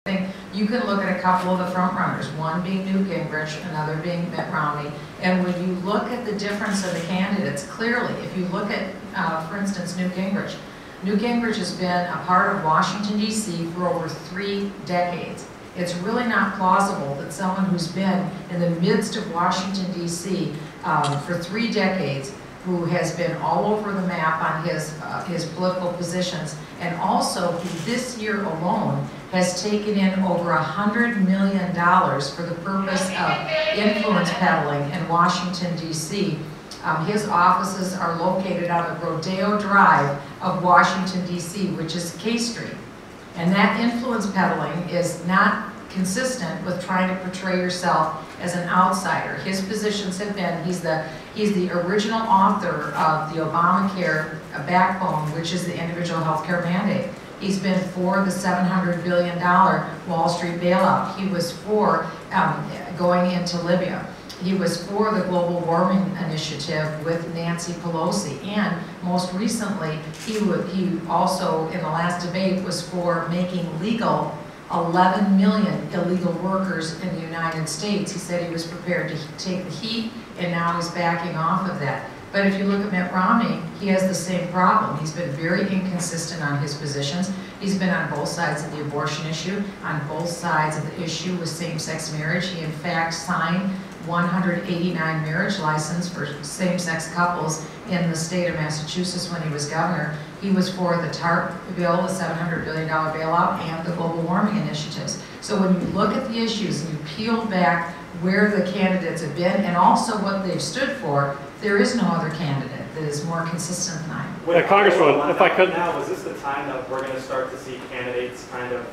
think you can look at a couple of the front runners, one being Newt Gingrich, another being Mitt Romney, and when you look at the difference of the candidates, clearly, if you look at, for instance, Newt Gingrich has been a part of Washington, D.C. for over 3 decades. It's really not plausible that someone who's been in the midst of Washington, D.C. For 3 decades, who has been all over the map on his political positions, and also who this year alone has taken in over $100 million for the purpose of influence peddling in Washington, D.C. His offices are located on the Rodeo Drive of Washington, D.C., which is K Street. And that influence peddling is not consistent with trying to portray yourself as an outsider. His positions have been, he's the original author of the Obamacare backbone, which is the individual health care mandate. He's been for the $700 billion Wall Street bailout. He was for going into Libya. He was for the global warming initiative with Nancy Pelosi, and most recently, he also, in the last debate, was for making legal 11 million illegal workers in the United States. He said he was prepared to take the heat, and now he's backing off of that. But if you look at Mitt Romney, he has the same problem. He's been very inconsistent on his positions. He's been on both sides of the abortion issue, on both sides of the issue with same-sex marriage. He, in fact, signed 189 marriage licenses for same-sex couples in the state of Massachusetts when he was governor. He was for the TARP bill, the $700 billion bailout, and the global warming initiatives. So when you look at the issues and you peel back where the candidates have been and also what they've stood for, there is no other candidate that is more consistent than I am. Congresswoman, if I could... Now, is this the time that we're going to start to see candidates kind of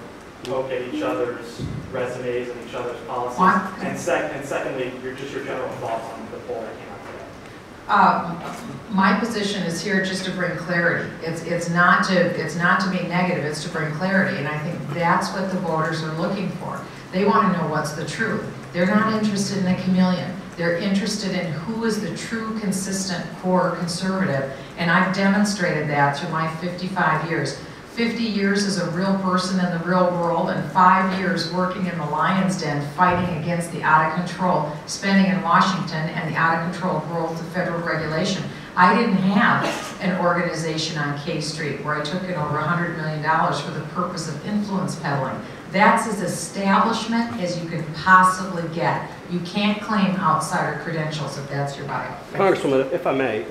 look at each other's resumes and each other's policies? And secondly, your general thoughts on the poll that came out today. My position is here just to bring clarity. It's not to be negative, it's to bring clarity, and I think that's what the voters are looking for. They want to know what's the truth. They're not interested in a chameleon. They're interested in who is the true, consistent, core conservative, and I've demonstrated that through my 55 years. 50 years as a real person in the real world, and 5 years working in the lion's den fighting against the out-of-control spending in Washington and the out-of-control growth of federal regulation. I didn't have an organization on K Street where I took in over $100 million for the purpose of influence peddling. That's as establishment as you can possibly get. You can't claim outsider credentials if that's your bio. Congresswoman, if I may,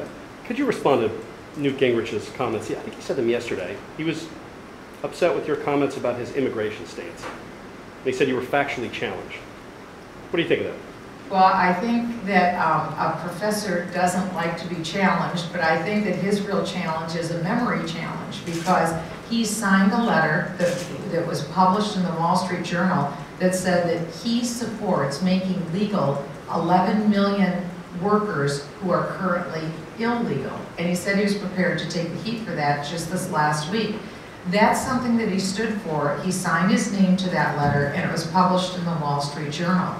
could you respond to Newt Gingrich's comments? I think he said them yesterday. He was upset with your comments about his immigration stance. He said you were factually challenged. What do you think of that? Well, I think that a professor doesn't like to be challenged, but I think that his real challenge is a memory challenge, because he signed a letter that was published in the Wall Street Journal that said that he supports making legal 11 million workers who are currently illegal. And he said he was prepared to take the heat for that just this last week. That's something that he stood for. He signed his name to that letter, and it was published in the Wall Street Journal.